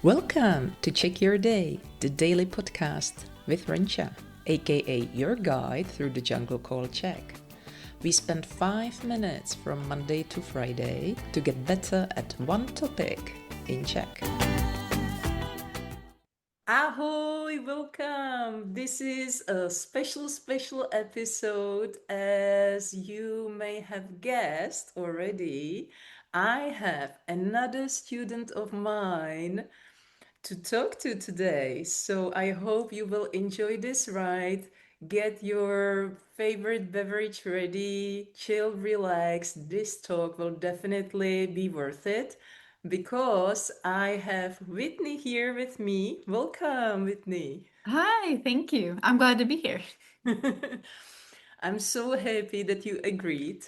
Welcome to Check Your Day, the daily podcast with Rencha, aka your guide through the jungle called Czech. We spend 5 minutes from Monday to Friday to get better at one topic in Czech. Ahoy, welcome! This is a special episode. As you may have guessed already, I have another student of mine to talk to today. So I hope you will enjoy this ride. Get your favorite beverage ready, chill, relax. This talk will definitely be worth it because I have Whitney here with me. Welcome, Whitney. Hi, thank you. I'm glad to be here. I'm so happy that you agreed.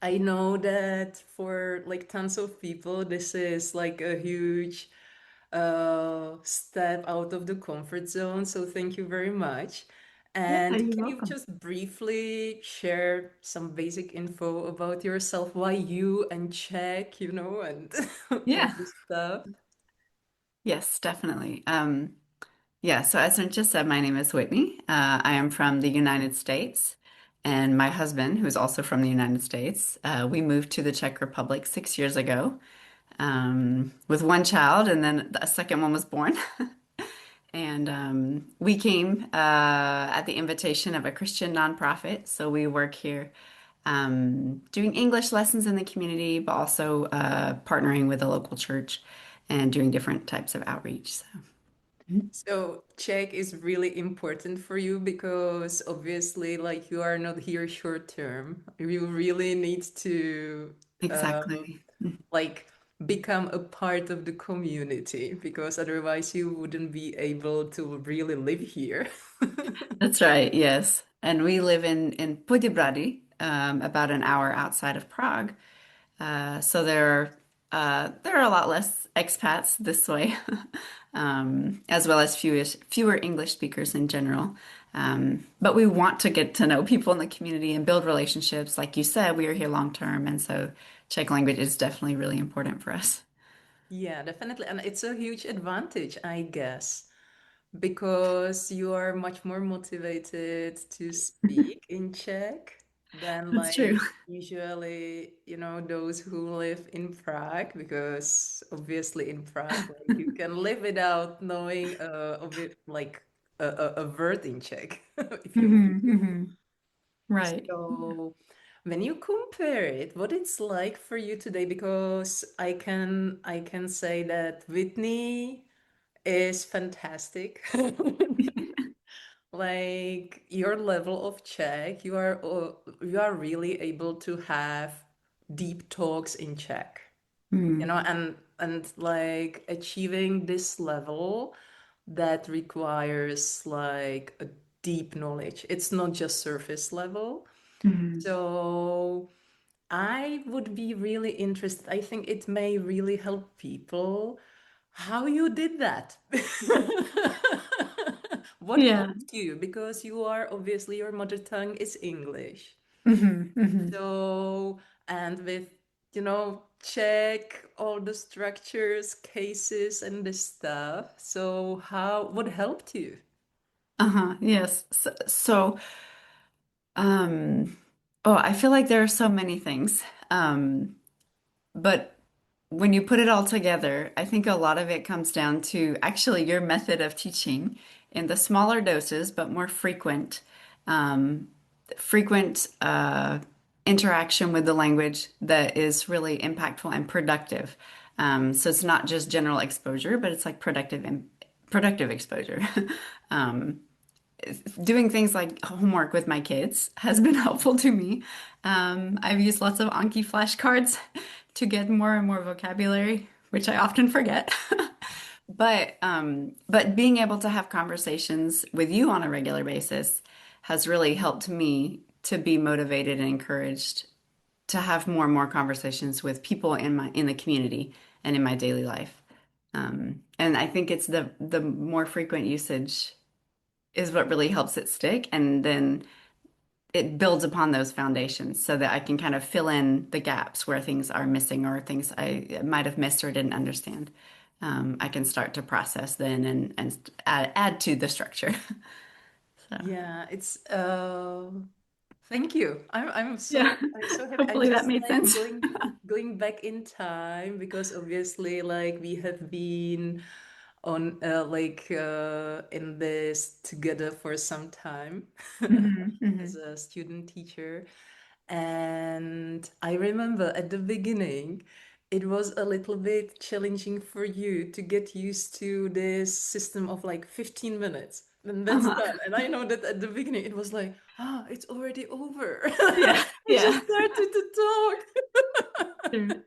I know that for like tons of people, this is like a huge step out of the comfort zone. So thank you very much. Yeah, And you're can you welcome. just briefly share some basic info about yourself, why you and Czech, and all Yeah. this stuff? Yes, definitely. Yeah, so as I just said, my name is Whitney. I am from the United States, and my husband, who's also from the United States, we moved to the Czech Republic 6 years ago with one child, and then a second one was born. And we came at the invitation of a Christian nonprofit. So we work here doing English lessons in the community, but also partnering with a local church and doing different types of outreach. So, mhm. So Czech is really important for you because obviously, like you are not here short term. You really need to uh, Exactly. like become a part of the community because otherwise you wouldn't be able to really live here. That's right. Yes. And we live in Poděbrady, about an hour outside of Prague. So there are a lot less expats this way, as well as fewer English speakers in general. But we want to get to know people in the community and build relationships. Like you said, we are here long term, and so Czech language is definitely really important for us. Yeah, definitely. And it's a huge advantage, I guess, because you are much more motivated to speak in Czech than That's true. like usually, those who live in Prague, because obviously in Prague, like you can live without knowing like a word in Czech if you want. Right. So when you compare it, what it's like for you today, because I can say that Whitney is fantastic. Like your level of Czech, you are really able to have deep talks in Czech, Mm. and like achieving this level that requires like a deep knowledge. It's not just surface level. Mhm. So I would be really interested. I think it may really help people how you did that. What Yeah. helped you? Because you are obviously your mother tongue is English. Hmm. So, and with, check all the structures, cases, and this stuff. So, what helped you? Uh-huh. Yes. Um, oh, I feel like there are so many things. But when you put it all together, I think a lot of it comes down to actually your method of teaching in the smaller doses, but more frequent interaction with the language that is really impactful and productive. So it's not just general exposure, but it's like productive exposure. Um, Doing things like homework with my kids has been helpful to me. I've used lots of Anki flashcards to get more and more vocabulary, which I often forget. But being able to have conversations with you on a regular basis has really helped me to be motivated and encouraged to have more and more conversations with people in the community and in my daily life. And I think it's the more frequent usage is what really helps it stick. And then it builds upon those foundations so that I can kind of fill in the gaps where things are missing or things I might have missed or didn't understand. I can start to process then and add to the structure. So Yeah, it's thank you. yeah, I'm so happy. I'm hopefully that just made like sense. going back in time because obviously like we have been on in this together for some time Hmm. as Hmm. a student teacher. And I remember at the beginning, it was a little bit challenging for you to get used to this system of like 15 minutes. And that's Uh-huh. done. And I know that at the beginning it was like, ah, it's already over. Yeah, We just yeah. started to talk. True.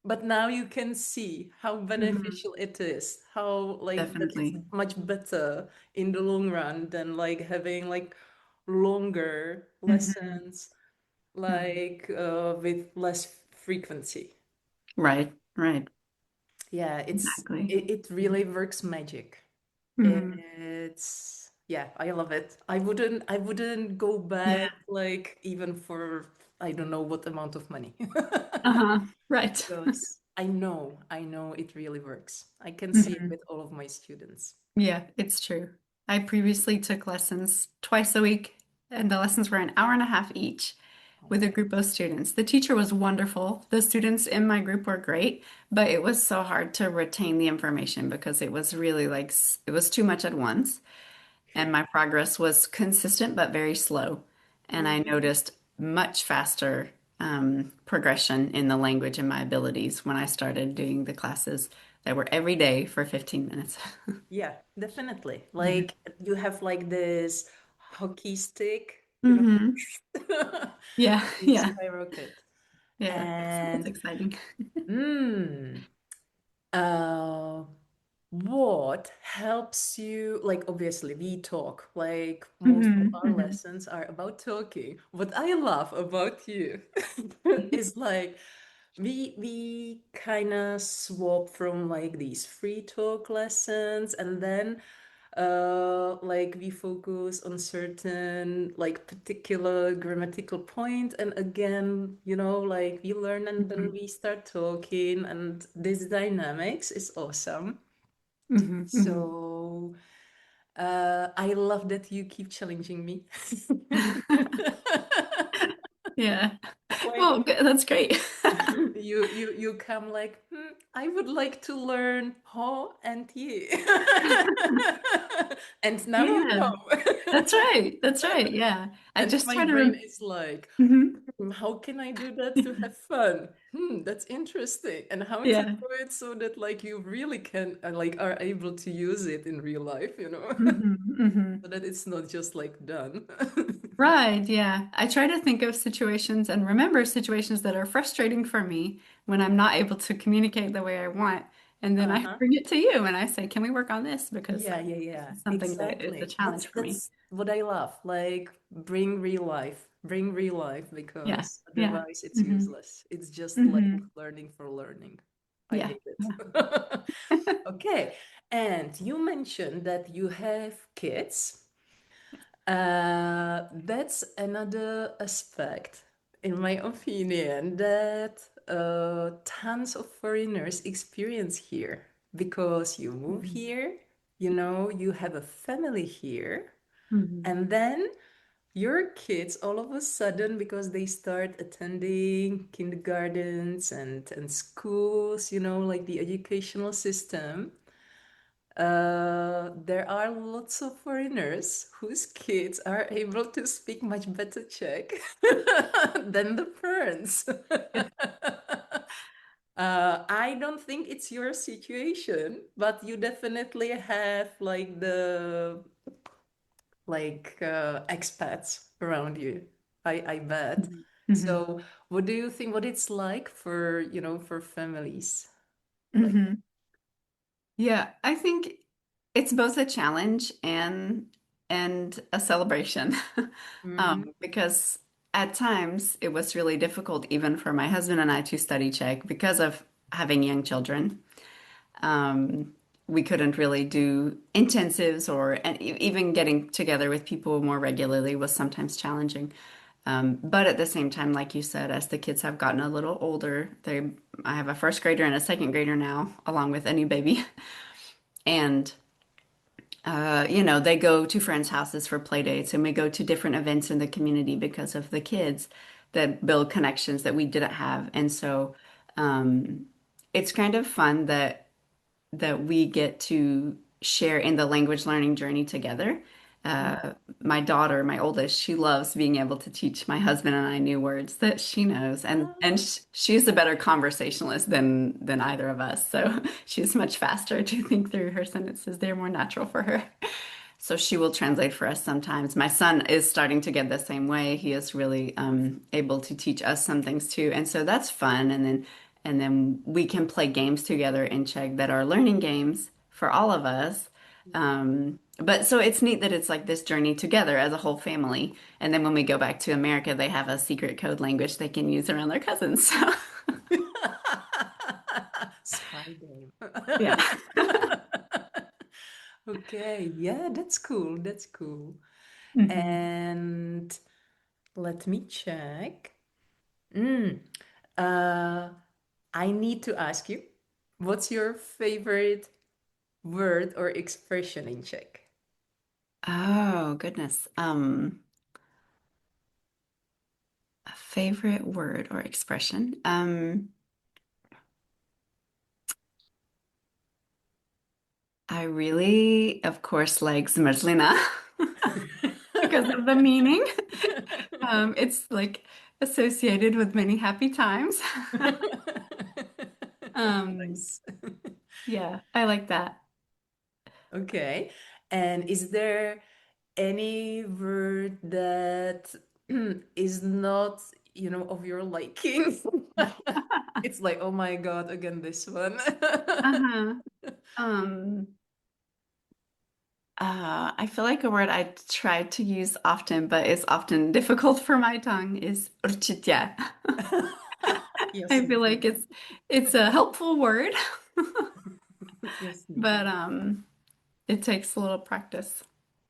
But now you can see how Hmm. beneficial it is, how like that it's Definitely. much better in the long run than like having like longer Hmm. lessons Hmm. like with less frequency. Right, right. Yeah, Exactly. it really works magic. Hmm. It's yeah, I love it. I wouldn't go Yeah. back like even for I don't know what amount of money. Uh-huh. Right. Because I know it really works. I can see it Hmm. with all of my students. Yeah, it's true. I previously took lessons twice a week, and the lessons were an hour and a half each Oh with my a God. group of students. The teacher was wonderful. The students in my group were great, but it was so hard to retain the information because it was really like it was too much at once. And True. my progress was consistent but very slow. And I Mhm. noticed much faster progression in the language and my abilities when I started doing the classes that were every day for 15 minutes. Yeah, definitely. Mhm. Like you have like this hockey stick, you know, Hmm. Yeah, you yeah, skyrocket. yeah. It's And exciting. mm, uh, what helps you? Like, obviously, we talk, like, most of Hmm. our Hmm. lessons are about talking. What I love about you is like, we kind of swap from like these free talk lessons and then like we focus on certain like particular grammatical point and again like we learn and then we start talking and this dynamics is awesome. Hmm. Hmm. So I love that you keep challenging me. Yeah. Like Well, good. That's great. you come like, I would like to learn ho and ye. And now you Yeah, know. that's right. That's right. Yeah. I And just my try to brain is like, Mhm. how can I do that to have fun? That's interesting. And how to Yeah. do it so that like you really can like are able to use it in real life. Hmm. Hmm. So that it's not just like done. Right, yeah. I try to think of situations and remember situations that are frustrating for me when I'm not able to communicate the way I want. And then I Uh-huh. bring it to you and I say, can we work on this? Because Yeah, yeah, this yeah. is something that is a Exactly. That's challenge for me. that's what I love. Like bring real life. Bring real life Yeah, because yeah. otherwise it's Hmm. useless. It's just like Hmm. learning for learning. I Yeah, hate it. yeah. Okay. And you mentioned that you have kids. That's another aspect, in my opinion, that tons of foreigners experience here because you move Mhm. here, you have a family here, Mhm. and then your kids all of a sudden, because they start attending kindergartens and schools, like the educational system, there are lots of foreigners whose kids are able to speak much better Czech than the parents. I don't think it's your situation, but you definitely have like the expats around you. I bet. Mhm. Mhm. So, what do you think? What it's like for for families? Like, Mhm. Yeah, I think it's both a challenge and a celebration. mm-hmm, Because at times it was really difficult even for my husband and I to study Czech because of having young children. Um, we couldn't really do intensives or and even getting together with people more regularly was sometimes challenging. But at the same time, like you said, as the kids have gotten a little older, I have a first grader and a second grader now, along with a new baby. And they go to friends' houses for play dates, and we go to different events in the community because of the kids that build connections that we didn't have. And so um, it's kind of fun that we get to share in the language learning journey together. My daughter, my oldest, she loves being able to teach my husband and I new words that she knows, and Ah. she's a better conversationalist than either of us. So she's much faster to think through her sentences. They're more natural for her. So she will translate for us sometimes. My son is starting to get the same way. He is really able to teach us some things too, and so that's fun. And then we can play games together in Czech that are learning games for all of us. But so it's neat that it's like this journey together as a whole family. And then when we go back to America, they have a secret code language they can use around their cousins. So Spy game. yeah. Okay, yeah, that's cool. That's cool. Mhm. And let me check. Mm, uh, I need to ask you, what's your favorite word or expression in Czech? Oh, goodness. A favorite word or expression. I really, of course, like zmrzlina because of the meaning. It's like associated with many happy times. Um, Nice. yeah, I like that. Okay. And is there any word that is not, of your liking? It's like, oh my God, again, this one. Uh-huh. Um, I feel like a word I try to use often, but is often difficult for my tongue is určitě. I Jasně. feel like it's a helpful word, Jasně. but it takes a little practice.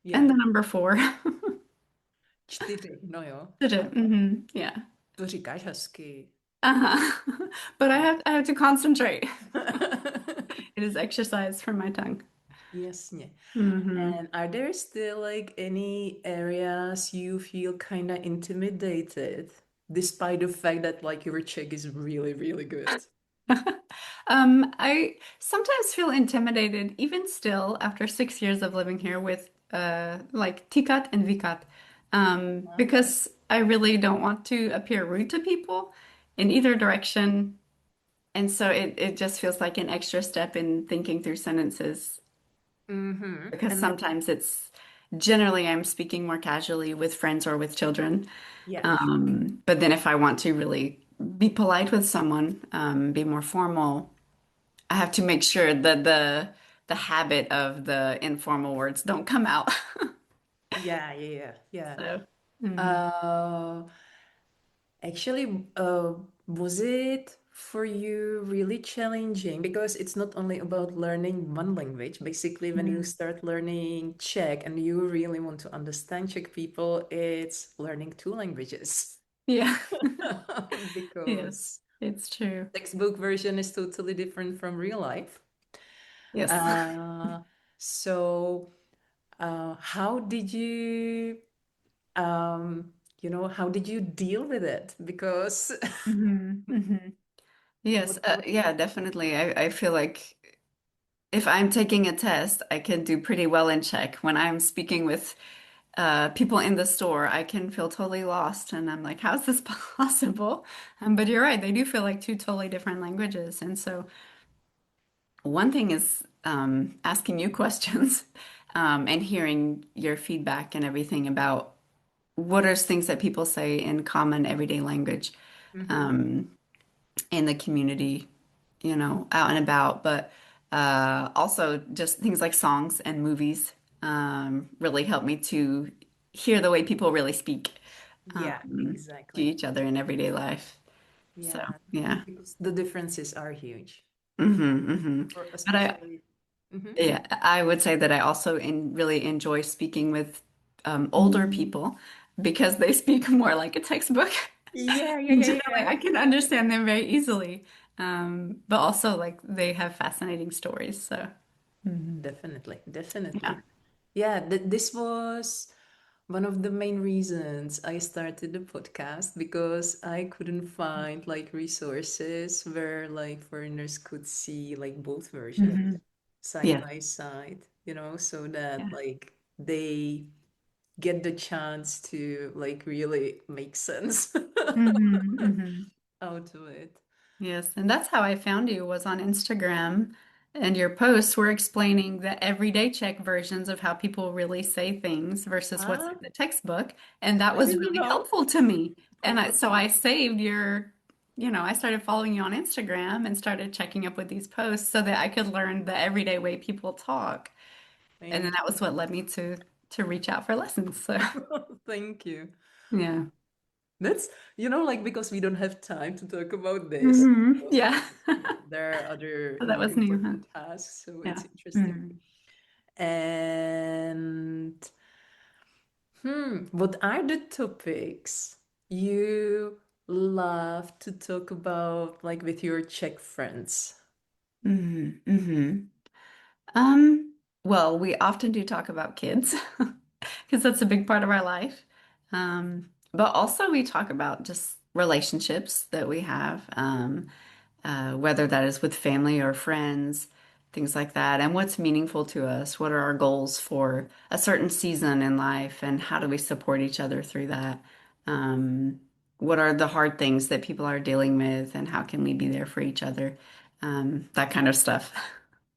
And Yeah. the number four. 4, no jo. Did it? Hmm. Yeah. To říkáš hezky. Uh-huh. But Yeah. I have to concentrate. It is exercise for my tongue. Jasně. Hmm. And are there still like any areas you feel kind of intimidated, despite the fact that like your Czech is really, really good? I sometimes feel intimidated, even still, after 6 years of living here with like tikat and vikat, because I really don't want to appear rude to people in either direction. And so it just feels like an extra step in thinking through sentences Mm-hmm. because And sometimes it's generally I'm speaking more casually with friends or with children. yeah, But then if I want to really be polite with someone, be more formal, I have to make sure that the habit of the informal words don't come out. yeah, yeah, yeah. So, mhm. Uh, Actually, was it for you really challenging? Because it's not only about learning one language. Basically, when you Mhm. start learning Czech and you really want to understand Czech people, it's learning two languages. Yeah. Yes, Because it's true. textbook version is totally different from real life. Yes. Uh, so, how did you, how did you deal with it? Because Hmm. Hmm. Yes, what yeah, definitely. I feel like if I'm taking a test, I can do pretty well in Czech. When I'm speaking with people in the store, I can feel totally lost. And I'm like, how is this possible? But you're right, they do feel like two totally different languages. And so one thing is asking you questions and hearing your feedback and everything about what are things that people say in common everyday language Mm-hmm. um, in the community, out and about. But also just things like songs and movies really help me to hear the way people really speak Yeah, um, to exactly. each other in everyday life. So, Yeah, yeah. because the differences are huge, Hmm. or But especially. Hmm. I would say that I also really enjoy speaking with older people because they speak more like a textbook. Yeah, yeah, And yeah, generally, yeah. I can understand them very easily. But also, like, they have fascinating stories. So, mhm. Definitely, Yeah. definitely. Yeah, this was one of the main reasons I started the podcast because I couldn't find like resources where like foreigners could see like both versions Hmm. side Yeah. by side, so that Yeah. like they get the chance to like really make sense Hmm. Hmm. out of it. Yes, and that's how I found you was on Instagram, and your posts were explaining the everyday Czech versions of how people really say things versus what's Ah, in the textbook, and that I was didn't really know. helpful to me. And I saved I started following you on Instagram and started checking up with these posts so that I could learn the everyday way people talk. And then Thank that was what led me to reach out for lessons. So, you. Thank you. yeah. That's, like because we don't have time to talk about this because Yeah. there are other, So that was new, huh? important tasks, so Yeah. it's interesting. Mhm. And what are the topics you love to talk about like with your Czech friends? Mhm. Mhm. Well, we often do talk about kids because that's a big part of our life. But also we talk about just relationships that we have, whether that is with family or friends, things like that, and what's meaningful to us. What are our goals for a certain season in life, and how do we support each other through that? Um, what are the hard things that people are dealing with, and how can we be there for each other? That kind of stuff.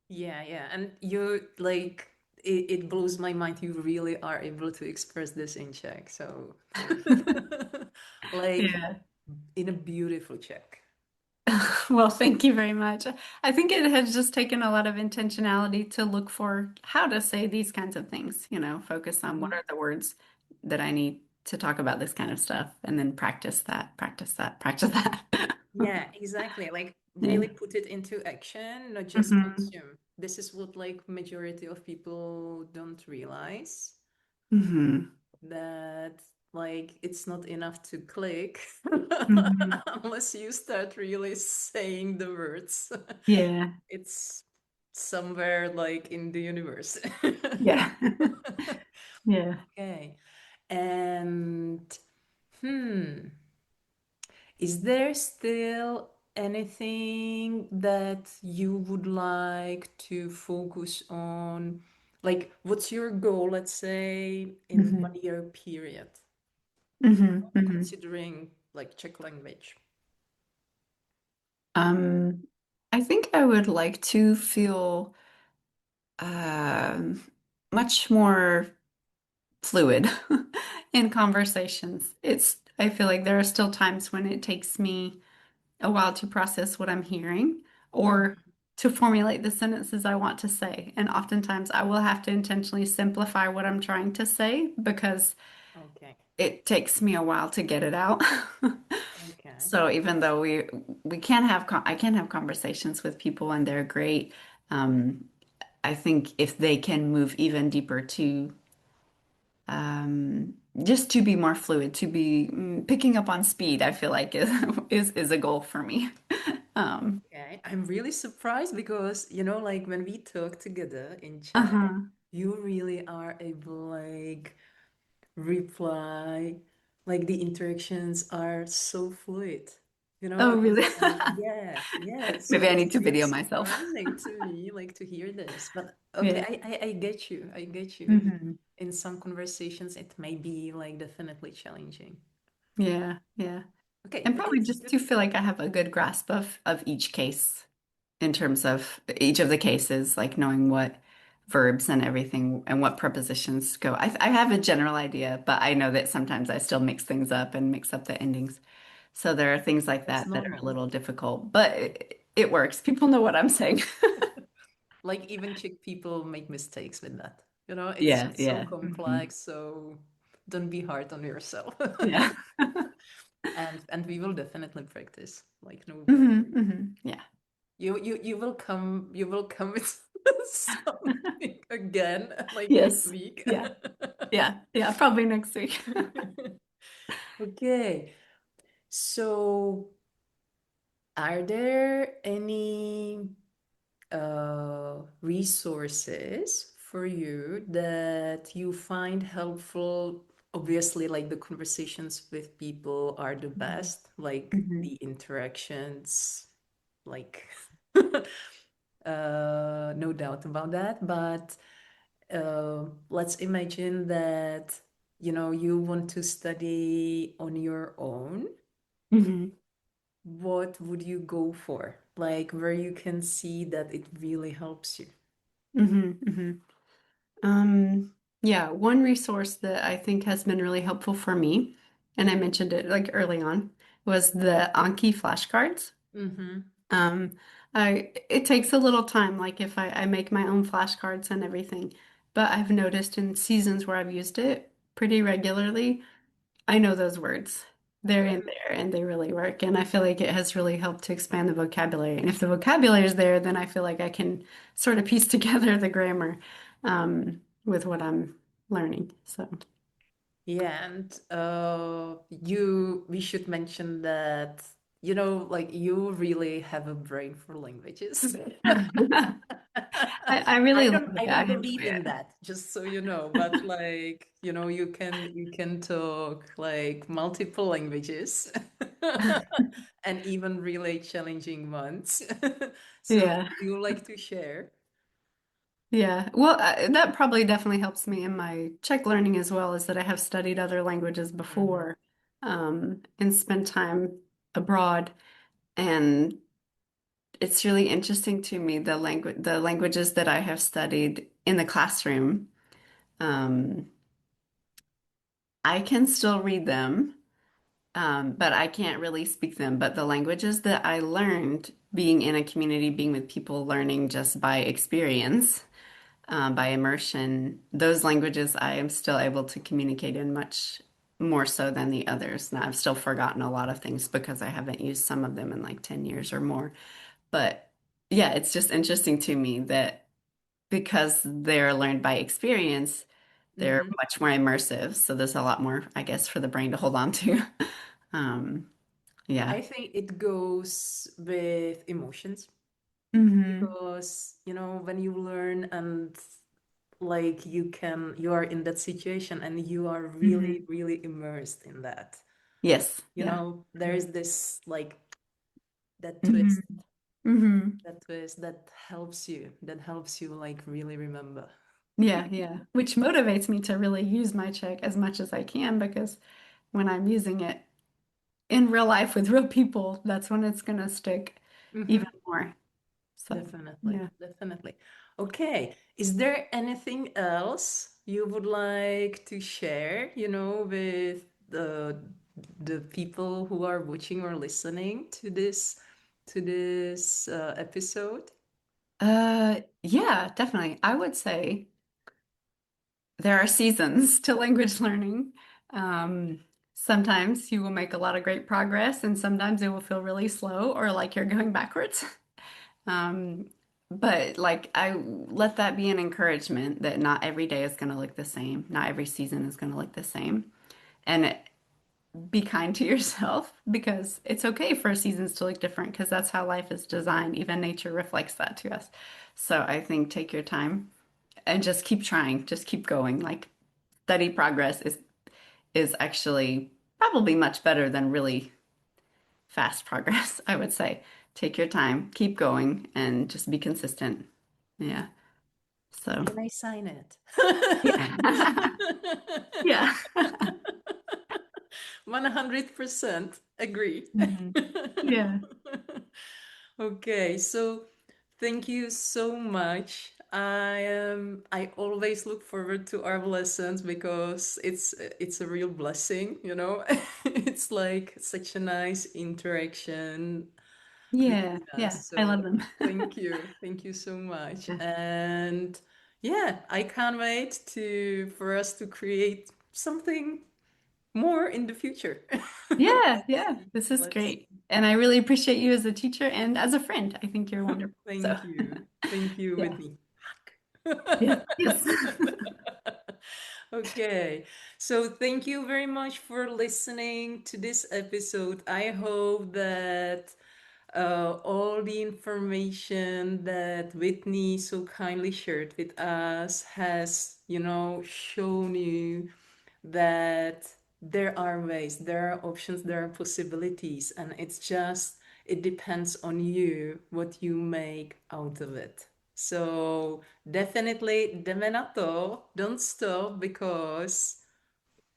Yeah, yeah. And you like it blows my mind you really are able to express this in Czech. So like Yeah. in a beautiful Czech. Well, thank you very much. I think it has just taken a lot of intentionality to look for how to say these kinds of things, focus on what Mhm. are the words that I need to talk about this kind of stuff, and then practice that, practice that, practice that. Yeah, exactly. Like Yeah. really put it into action, not just Hmm. consume. This is what like majority of people don't realize Hmm. that like it's not enough to click Hmm. unless you start really saying the words. Yeah. It's somewhere like in the universe. Yeah. Yeah. Okay. And hmm. Is there still anything that you would like to focus on? Like, what's your goal, let's say, in Hmm. 1 year period, Hmm. Hmm. considering like Czech language? Um, I think I would like to feel um, much more fluid in conversations. I feel like there are still times when it takes me a while to process what I'm hearing or Mhm. to formulate the sentences I want to say. And oftentimes I will have to intentionally simplify what I'm trying to say because Okay. it takes me a while to get it out. Okay. So even though we can have I can have conversations with people and they're great, um, I think if they can move even deeper to just to be more fluid, to be picking up on speed, I feel like is a goal for me. Um, Okay. I'm really surprised because, like when we talk together in chat, uh-huh. you really are able like reply. Like the interactions are so fluid. Oh, really? It's like, yeah, yeah. So Maybe I it's need to really video myself. surprising to me, like to hear this. But okay, Yeah. I get you. I get you. Hmm. In some conversations, it may be like definitely challenging. Yeah, yeah. Okay, And but probably it's just good. to feel like I have a good grasp of each case in terms of each of the cases, like knowing what verbs and everything and what prepositions go. I have a general idea, but I know that sometimes I still mix things up and mix up the endings. So there are things like That's that that are a normal. little difficult, but it works. People know what I'm saying. Like even Czech people make mistakes with that. It's Yeah, just so yeah. Hmm. complex, so don't be hard on yourself. Yeah. And we will definitely practice, like no Hmm. worry. Hmm. Yeah. You will come with something again, like in a Yes. week. Yeah. Yeah. Yeah. Probably next week. Okay. So, are there any resources for you that you find helpful? Obviously, like the conversations with people are the Mhm. best, like Mhm. the interactions, like no doubt about that. But let's imagine that you want to study on your own. Mhm. What would you go for? Like where you can see that it really helps you. Mhm. Mhm. Um, yeah, one resource that I think has been really helpful for me, and I mentioned it like early on, was the Anki flashcards. Mm-hmm. Um, it takes a little time, like if I make my own flashcards and everything, but I've noticed in seasons where I've used it pretty regularly, I know those words. They're in Mm-hmm. there and they really work. And I feel like it has really helped to expand the vocabulary. And if the vocabulary is there, then I feel like I can sort of piece together the grammar with what I'm learning. So, Yeah, and we should mention that like you really have a brain for languages. I I really love don't I it. I don't enjoy believe in it. that, just so you know, but like, you can talk like multiple languages and even really challenging ones. So Yeah. would you like to share? Yeah. Well, that probably definitely helps me in my Czech learning as well, is that I have studied other languages Mhm. before and spent time abroad. And it's really interesting to me the languages that I have studied in the classroom. Um, I can still read them, but I can't really speak them. But the languages that I learned being in a community, being with people, learning just by experience, by immersion, those languages I am still able to communicate in much more so than the others. Now, I've still forgotten a lot of things because I haven't used some of them in like 10 years or more. But yeah, it's just interesting to me that because they're learned by experience, they're Mhm. much more immersive. So there's a lot more, I guess, for the brain to hold on to. Um, yeah. I think it goes with emotions Hmm. because when you learn and like you are in that situation and you are really Hmm. really immersed in that. Yes. Yeah. There is this like that Hmm. twist Hmm. that helps you like really remember. Yeah, yeah. Which motivates me to really use my Czech as much as I can because when I'm using it in real life with real people, that's when it's gonna stick even Hmm. more. So, Definitely, yeah. definitely. Okay, is there anything else you would like to share, with the people who are watching or listening to this episode? Yeah, definitely. I would say there are seasons to language learning. Um, Sometimes you will make a lot of great progress, and sometimes it will feel really slow or like you're going backwards. Um, but like I let that be an encouragement that not every day is going to look the same. Not every season is going to look the same. And be kind to yourself because it's okay for seasons to look different because that's how life is designed. Even nature reflects that to us. So I think take your time and just keep trying, just keep going. Like steady progress is actually probably much better than really fast progress, I would say. Take your time, keep going, and just be consistent. Yeah. So, Can I sign it? yeah. Yeah. 100% agree. Mhm. Yeah. Okay, so thank you so much. I always look forward to our lessons because it's a real blessing. It's like such a nice interaction Yeah. between Yeah. us. I love So them. thank you so much. Yeah. And yeah, I can't wait to for us to create something more in the future. Yeah. Let's Yeah. see. This is Let's great. And I really appreciate you as a teacher and as a friend. I think you're wonderful. So, thank you. Thank you, yeah. Whitney. Yes. Yes. Okay, so thank you very much for listening to this episode. I hope that all the information that Whitney so kindly shared with us has, shown you that there are ways, there are options, there are possibilities, and it depends on you what you make out of it. So definitely jdeme na to, don't stop because,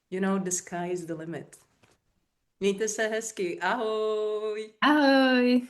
the sky is the limit. Mějte se hezky, ahoj! Ahoj!